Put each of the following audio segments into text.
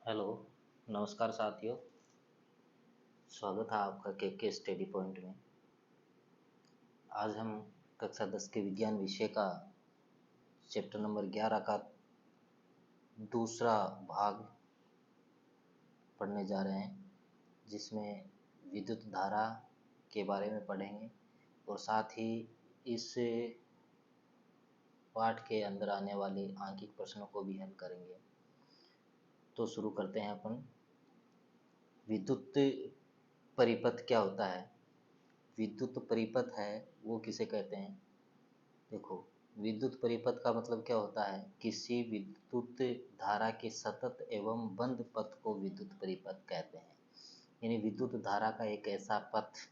Hello, नमस्कार साथियों। स्वागत है आपका के स्टडी पॉइंट में। आज हम कक्षा 10 के विज्ञान विषय का चैप्टर नंबर 11 का दूसरा भाग पढ़ने जा रहे हैं, जिसमें विद्युत धारा के बारे में पढ़ेंगे और साथ ही इस पाठ के अंदर आने वाले आंकिक प्रश्नों को भी हल करेंगे। तो शुरू करते हैं अपन। विद्युत परिपथ क्या होता है? विद्युत परिपथ है वो किसे कहते हैं? देखो, विद्युत परिपथ का मतलब क्या होता है? किसी विद्युत धारा के सतत एवं बंद पथ को विद्युत परिपथ कहते हैं। यानी विद्युत धारा का एक ऐसा पथ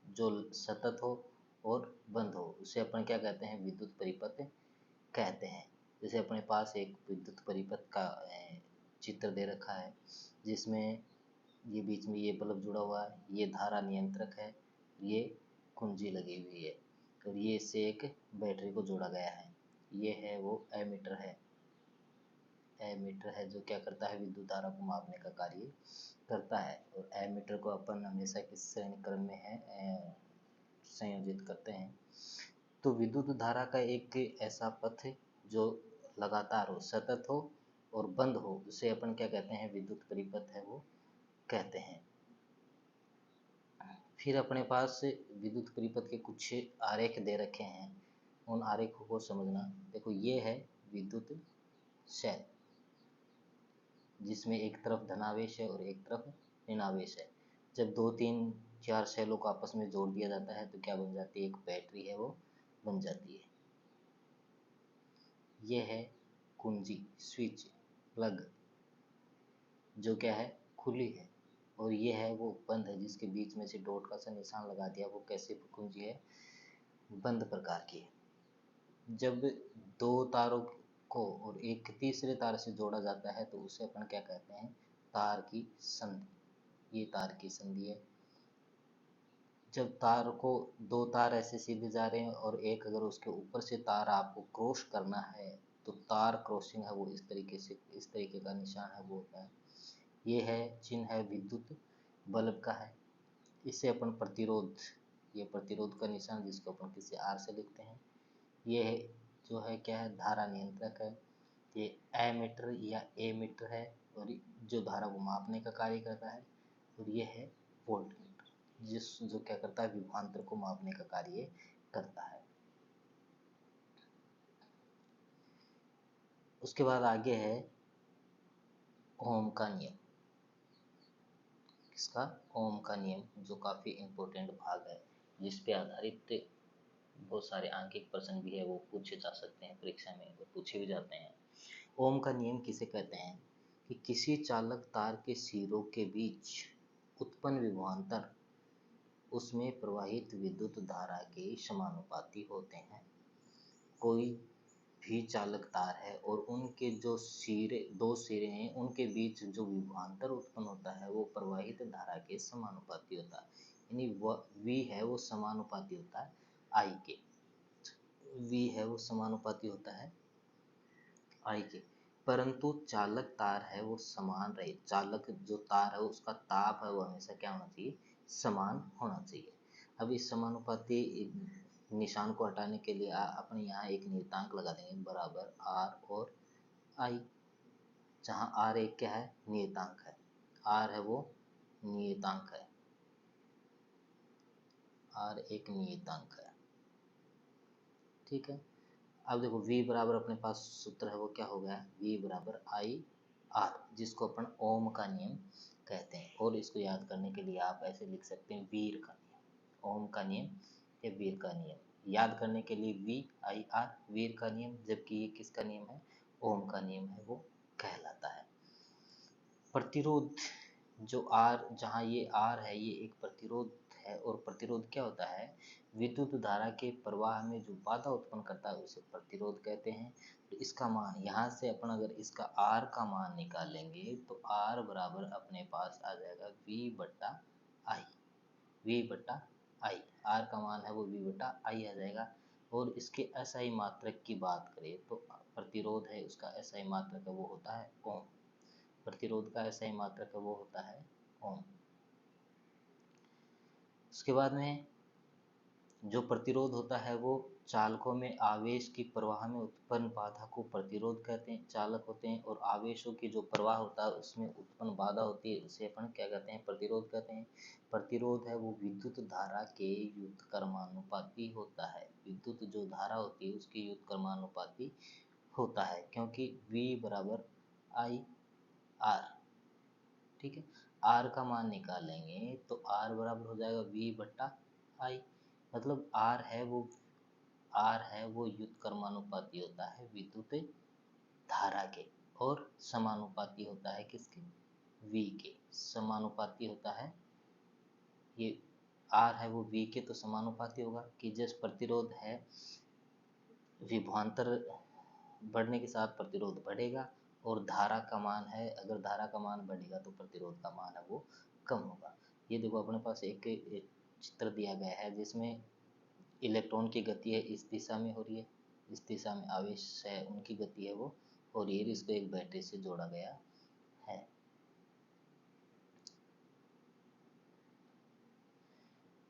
जो सतत हो और बंद हो, उसे अपन क्या कहते हैं? विद्युत परिपथ कहते हैं। जैसे अपने पास एक विद्युत परिपथ का चित्र दे रखा है, जिसमें ये बीच में ये बल्ब जुड़ा हुआ है, ये धारा नियंत्रक है, ये कुंजी लगी हुई है और ये इससे एक बैटरी को जोड़ा गया है। ये है वो एमीटर है। एमीटर है जो क्या करता है? विद्युत धारा को मापने का कार्य करता है। और एमीटर को अपन हमेशा किस श्रेणी क्रम में है संयोजित करते हैं। तो विद्युत धारा का एक ऐसा पथ जो लगातार हो, सतत हो और बंद हो, उसे अपन क्या कहते हैं? विद्युत परिपथ है वो कहते हैं। फिर अपने पास विद्युत परिपथ के कुछ आरेख दे रखे हैं, उन आरेखों को समझना। देखो, ये है विद्युत शेल, जिसमें एक तरफ धनावेश है और एक तरफ ऋणावेश है। जब 2, 3, 4 सेलों को आपस में जोड़ दिया जाता है तो क्या बन जाती है? एक बैटरी है वो बन जाती है। ये है कुंजी, स्विच, प्लग, जो क्या है? खुली है। और ये है वो बंद है, जिसके बीच में से डॉट का सा निशान लगा दिया, वो कैसे कुंजी है? बंद प्रकार की है। जब दो तारों को और एक तीसरे तार से जोड़ा जाता है तो उसे अपन क्या कहते हैं? तार की संधि। ये तार की संधि है। जब तार को दो तार ऐसे सीधे जा रहे हैं और एक अगर उसके ऊपर से तार आपको क्रॉस करना है तो तार क्रॉसिंग है वो इस तरीके से, इस तरीके का निशान है वो होता है। ये है चिन्ह है विद्युत बल्ब का है। इसे अपन प्रतिरोध, ये प्रतिरोध का निशान जिसको अपन किसी आर से लिखते हैं। ये जो है क्या है? धारा नियंत्रक है। ये एमीटर या एमीटर है और जो धारा को मापने का कार्य करता है। और ये है वोल्टमीटर, जो क्या करता है? विभवांतर को मापने का कार्य करता है। उसके बाद आगे है ओम का नियम। किसका? ओम का नियम, जो काफी इम्पोर्टेंट भाग है, जिस पे आधारित बहुत सारे आंकिक प्रश्न भी है वो पूछे जा सकते हैं परीक्षा में, वो पूछे भी जाते हैं। ओम का नियम किसे कहते हैं? कि किसी चालक तार के सिरों के बीच उत्पन्न विभवांतर उसमें प्रवाहित विद्युत धारा के समानुपाती होते हैं। कोई भी चालक तार है और उनके जो सिरे, दो सिरे हैं, उनके बीच जो विभवांतर उत्पन्न होता है वो प्रवाहित धारा के समानुपाती होता है। यानी V है वो समानुपाती होता है I के। V है वो समानुपाती होता है I के। परंतु चालक तार है वो समान रहे। चालक जो तार है उसका ताप है वो हमेशा क्या होना चाहिए? समान होना चाहिए। अब इस समानुपाती निशान को हटाने के लिए अपने यहाँ एक नियतांक लगा देंगे, बराबर R और I, जहाँ R एक क्या है? नियतांक है। R है वो नियतांक है। R एक नियतांक है, ठीक है। अब देखो, V बराबर अपने पास सूत्र है वो क्या हो गया? V बराबर I R, जिसको अपन ओम का नियम कहते हैं। और इसको याद करने के लिए आप ऐसे लिख सकते हैं, वीर का नियम। ओम का नियम या वीर का नियम याद करने के लिए VIR, वीर का नियम, जबकि ये किसका नियम है? ओम का नियम है वो कहलाता है। प्रतिरोध जो R, जहाँ ये R है ये एक प्रतिरोध है। और प्रतिरोध क्या होता है? विद्युत धारा के प्रवाह में जो बाधा उत्पन्न करता है उसे प्रतिरोध कहते हैं। तो इसका मान यहाँ से अपन अगर इसका R का मान निकालेंगे तो R बराबर अपने पास आ जाएगा V बट्टा I। V बट्टा I, R का मान है वो V बट्टा I आ जाएगा। और इसके SI मात्रक की बात करें तो प्रतिरोध है उसका SI मात्रक है वो होता है ओम। प्रतिरोध का ऐसा ही मात्रक है, वो होता है ओम। उसके बाद में जो प्रतिरोध होता है वो चालकों में आवेश की प्रवाह में उत्पन्न बाधा को प्रतिरोध कहते हैं, चालक होते हैं, और आवेशों की जो प्रवाह होता है उसमें उत्पन्न बाधा होती है, उसे अपन क्या कहते हैं, प्रतिरोध कहते हैं। प्रतिरोध है वो विद्युत धारा के व्युत्क्रमानुपाती होता है, विद्युत जो धारा होती है उसकी व्युत्क्रमानुपाती होता है, क्योंकि V बराबर I R, ठीक है। R का मान निकालेंगे तो R बराबर हो जाएगा V बट्टा I, मतलब R है वो व्युत्क्रमानुपाती होता है विद्युत धारा के, और समानुपाती होता है किसके, V के। समानुपाती होता है, ये R है वो V के, तो समानुपाती होगा कि जिस प्रतिरोध है विभवांतर बढ़ने के साथ प्रतिरोध बढ़ेगा, और धारा का मान है, अगर धारा का मान बढ़ेगा तो प्रतिरोध का मान है वो कम होगा। ये देखो अपने पास एक चित्र दिया गया है जिसमें इलेक्ट्रॉन की गति है इस दिशा में हो रही है, इस दिशा में आवेश है उनकी गति है वो हो रही है, इसको एक बैटरी से जोड़ा गया है।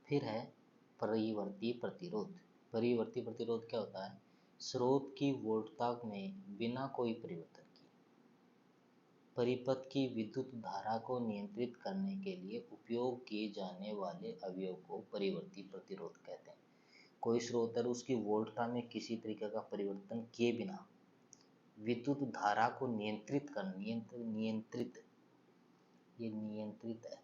फिर है परिवर्ती प्रतिरोध। परिवर्ती प्रतिरोध क्या होता है, स्रोत की वोल्टता में बिना कोई परिवर्तन किए परिपथ की विद्युत धारा को नियंत्रित करने के लिए उपयोग किए जाने वाले अवयव को परिवर्ती प्रतिरोध कहते हैं। कोई स्रोत है उसकी वोल्टता में किसी तरीके का परिवर्तन किए बिना विद्युत धारा को नियंत्रित कर नियंत्रित ये नियंत्रित है,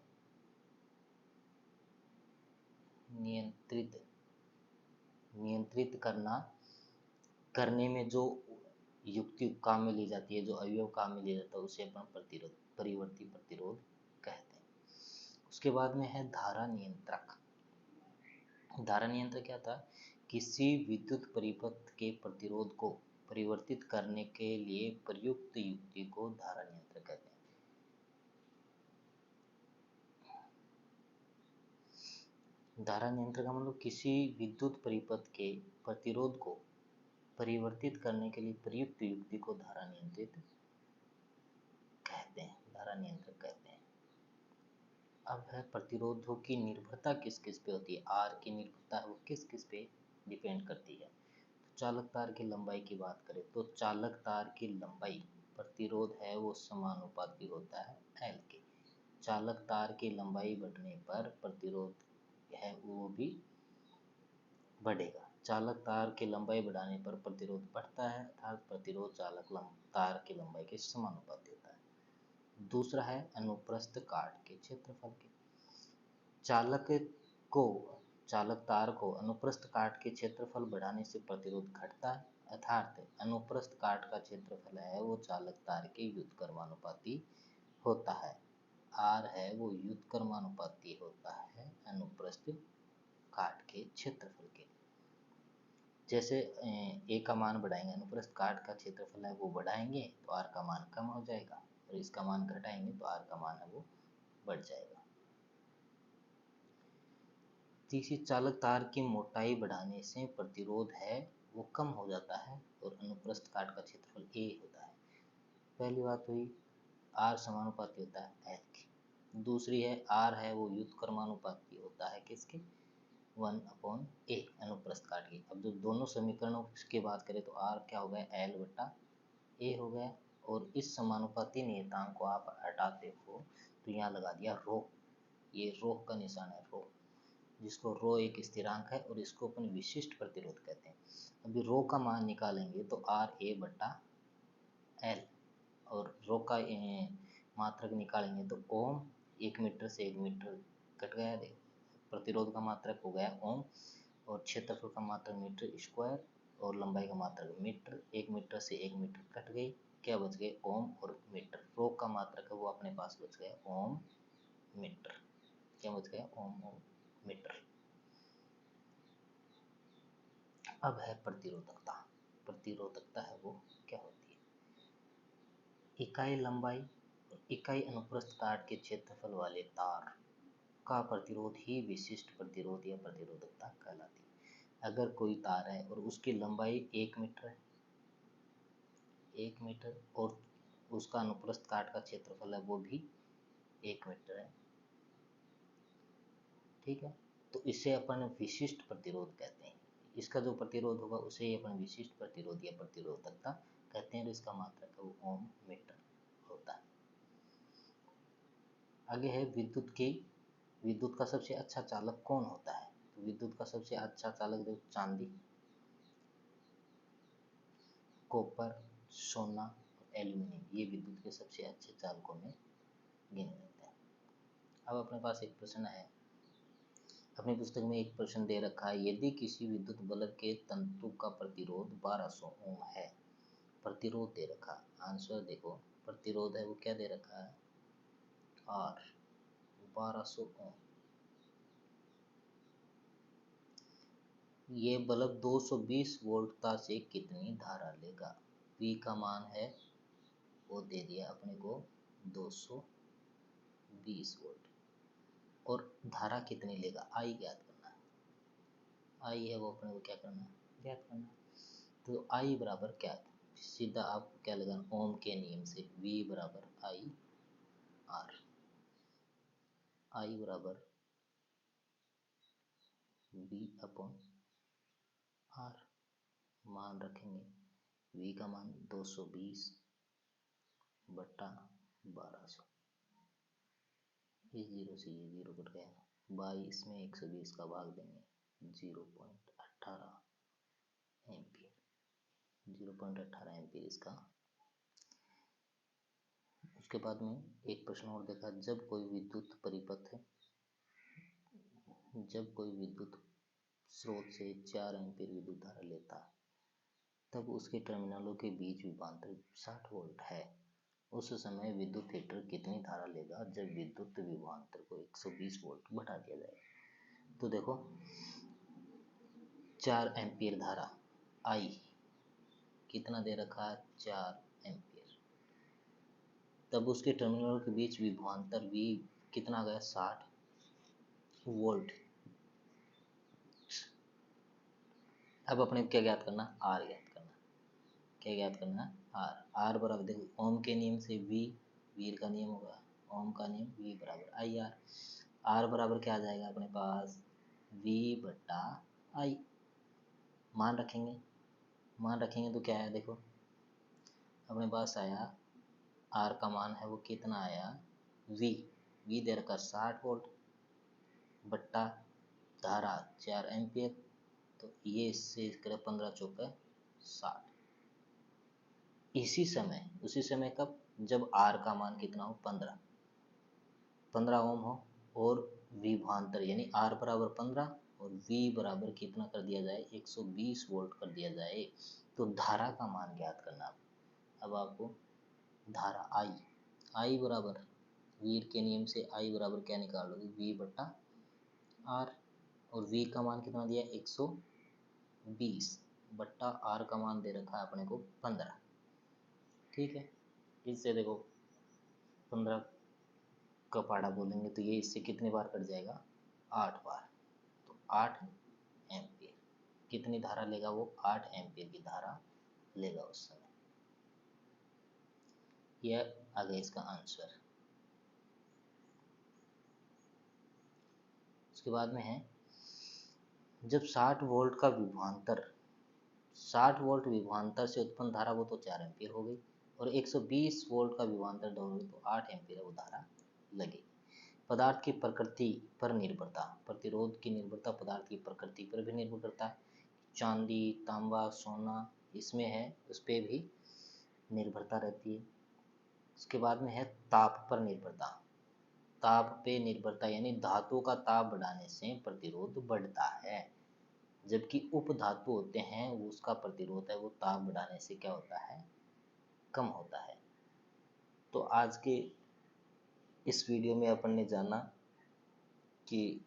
नियंत्रित करने में जो युक्ति काम में ली जाती है, जो अवयव काम में लिया जाता है, उसे अपन परिवर्ती प्रतिरोध कहते हैं। उसके बाद में है धारा नियंत्रक। धारा नियंत्रक क्या था, किसी विद्युत परिपथ के प्रतिरोध को परिवर्तित करने के लिए प्रयुक्त युक्ति को धारा नियंत्रक कहते हैं। धारा नियंत्रक का मतलब किसी विद्युत परिपथ के प्रतिरोध को परिवर्तित करने के लिए प्रयुक्त युक्ति को धारा नियंत्रित कहते हैं, धारा नियंत्रक कहते हैं। अब है प्रतिरोधों की निर्भरता किस किस पे होती है, आर की निर्भरता है वो किस किस पे डिपेंड करती है। तो चालक तार की लंबाई की बात करें तो चालक तार की लंबाई प्रतिरोध है वो समानुपाती होता है एल के। चालक तार की लंबाई बढ़ने पर प्रतिरोध है वो भी बढ़ेगा। चालक तार की लंबाई बढ़ाने पर प्रतिरोध बढ़ता है, अर्थात प्रतिरोध चालक तार की लंबाई के समानुपाती होता है। दूसरा है अनुप्रस्थ काट के क्षेत्रफल के। चालक तार को अनुप्रस्थ काट के क्षेत्रफल बढ़ाने से प्रतिरोध घटता है, अर्थात अनुप्रस्थ काट का क्षेत्रफल है वो चालक तार के व्युत्क्रमानुपाती होता है। आर है वो व्युत्क्रमानुपाती होता है अनुप्रस्थ काट के क्षेत्रफल के। जैसे ए का मान बढ़ाएंगे, अनुप्रस्थ काट का क्षेत्रफल है वो बढ़ाएंगे तो आर का मान कम हो जाएगा, और इसका मान घटाएंगे तो आर का मान है वो बढ़ जाएगा। तीसरी, चालक तार की मोटाई बढ़ाने से प्रतिरोध है वो कम हो जाता है और अनुप्रस्थ काट का क्षेत्रफल ए होता है। पहली बात हुई आर समानुपाती होता है एल की। दूसरी है आर है वो व्युत्क्रमानुपाती होता है किसके, 1/a अनुप्रस्थ काट की। अब जब दोनों समीकरणों की बात करें तो आर क्या हो गया, एल बटा ए हो गया, और इस समानुपाती नियतांक को आप हटाते हो तो यहाँ लगा दिया रो, ये रो का निशान है रो, जिसको रो एक स्थिरांक है और इसको अपन विशिष्ट प्रतिरोध कहते हैं। अभी रो का मान निकालेंगे तो आर ए बटा एल, और रो का मात्रक निकालेंगे तो ओम, 1 मीटर से 1 मीटर कट गया, प्रतिरोध का मात्रक हो गया ओम, और क्षेत्रफल का मात्रक मीटर स्क्वायर, और लंबाई का मात्रक मीटर, 1 मीटर से 1 मीटर कट गई, क्या बच गए ओम और मीटर। रो का मात्रक है वो अपने पास बच गया ओम मीटर, क्या बच गया ओम और मीटर। अब है प्रतिरोधकता। प्रतिरोधकता है वो क्या होती है, इकाई लंबाई और इकाई अनुप्रस्थ काट के क्षेत्रफल वाले तार का प्रतिरोध ही विशिष्ट प्रतिरोध या प्रतिरोधकता कहलाती है। अगर कोई तार है और उसकी लंबाई 1 मीटर है, 1 मीटर, और उसका अनुप्रस्थ काट का क्षेत्रफल है वो भी 1 मीटर है। ठीक है, तो इसे अपन विशिष्ट प्रतिरोध कहते हैं। इसका जो प्रतिरोध होगा उसे ही अपन विशिष्ट प्रतिरोध या प्रतिरोधकता कहते हैं। तो इसका मात्रक है वो ओम मीटर होता है। आगे है विद्युत का सबसे अच्छा चालक कौन होता है? तो विद्युत का सबसे अच्छा चालक जो चांदी, कॉपर, सोना और एल्यूमिनियम, ये विद्युत के सबसे अच्छे चालकों में गिने जाते हैं। अब अपने पास एक प्रश्न है, अपनी पुस्तक में एक प्रश्न दे रखा है, यदि किसी विद्युत बल्ब के तंतु का प्रतिरोध 1200 ओम है, प्रतिरोध दे रखा, आंसर देखो, प्रतिरोध है वो क्या दे रखा है, आर 1200 ओम। ये बल्ब 220 वोल्टता से कितनी धारा लेगा? V का मान है वो दे दिया अपने को 220 वोल्ट, और धारा कितनी लेगा I ज्ञात करना है। I है वो अपने को क्या करना है, ज्ञात करना है। तो I बराबर क्या है, सीधा आपको क्या लगाना, ओम के नियम से V बराबर I R, I बराबर V अपॉन R, मान रखेंगे V का मान 220 बट्टा 1200, इस जीरो से ये जीरो कट गया, 22 में 120 का भाग देंगे 0.18 एम्पियर, 0.18 एम्पियर इसका। उसके बाद में एक प्रश्न और देखा, जब कोई विद्युत स्रोत से 4 एम्पियर विद्युत धारा लेता है, तब उसके टर्मिनलों के बीच विभवांतर 60 वोल्ट है, उस समय विद्युत हीटर कितनी धारा लेगा जब विद्युत विभवांतर को 120 वोल्ट बढ़ा दिया जाए? तो देखो 4 एम्पियर धारा I कितना दे रखा है, 4 एम्पियर, तब उसके टर्मिनलों के बीच विभवांतर V कितना आ गया, 60 वोल्ट। अब अपने क्या ज्ञात करना, R ज्ञात करना। क्या ज्ञात करना, R बराबर देखो ओम के नियम से वीर का नियम होगा, ओम का नियम V बराबर I R बराबर क्या आ जाएगा अपने पास, V बट्टा I। मान रखेंगे तो क्या है, देखो अपने पास आया R का मान है वो कितना आया, V दे रखा 60 वोल्ट बट्टा धारा 4 एम्पियर, तो ये इससे करें 15 चौके 60। उसी समय कब, जब R का मान कितना हो, 15 ओम हो, और विभवांतर यानी R बराबर 15 और V बराबर कितना कर दिया जाए, 120 वोल्ट कर दिया जाए, तो धारा का मान ज्ञात करना। अब आपको धारा I बराबर वीर के नियम से I बराबर क्या निकाल लोगे, V बट्टा R, और V का मान कितना दिया, 120 बट्टा R का मान दे रखा है अपने को 15। ठीक है, इससे देखो 15 का पाड़ा बोलेंगे तो ये इससे कितने बार कट जाएगा, 8 बार, तो 8 एम्पियर कितनी धारा लेगा वो, 8 एम्पियर की धारा लेगा उस समय। यह आ गया इसका आंसर। उसके बाद में है, जब 60 वोल्ट विभवांतर से उत्पन्न धारा वो तो 4 एम्पियर हो गई, और 120 वोल्ट का विभवांतर दोगे तो 8 एम्पियर वो धारा लगेगी। पदार्थ की प्रकृति पर निर्भरता, प्रतिरोध की निर्भरता पदार्थ की प्रकृति पर भी निर्भर करता है। चांदी, तांबा, सोना इसमें है, उस पर भी निर्भरता रहती है। उसके बाद में है ताप पर निर्भरता, ताप पे निर्भरता यानी धातु का ताप बढ़ाने से प्रतिरोध बढ़ता है, जबकि उपधातु होते हैं उसका प्रतिरोध है वो ताप बढ़ाने से क्या होता है, कम होता है। तो आज के इस वीडियो में अपन ने जाना कि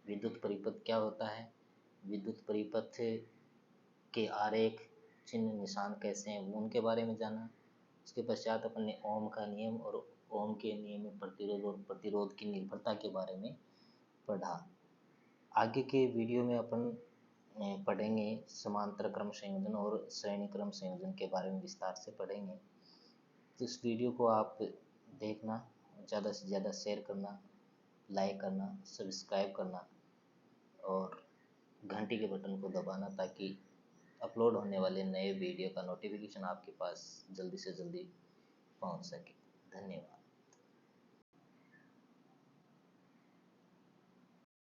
विद्युत परिपथ क्या होता है, विद्युत परिपथ के आरेख, चिन्ह, निशान कैसे हैं उनके बारे में जाना। उसके पश्चात अपन ने ओम का नियम और ओम के नियम में प्रतिरोध और प्रतिरोध की निर्भरता के बारे में पढ़ा। आगे के वीडियो में अपन पढ़ेंगे समांतर क्रम संयोजन और श्रेणी क्रम संयोजन के बारे में विस्तार से पढ़ेंगे। तो इस वीडियो को आप देखना, ज़्यादा से ज़्यादा शेयर करना, लाइक करना, सब्सक्राइब करना और घंटी के बटन को दबाना, ताकि अपलोड होने वाले नए वीडियो का नोटिफिकेशन आपके पास जल्दी से जल्दी पहुंच सके। धन्यवाद।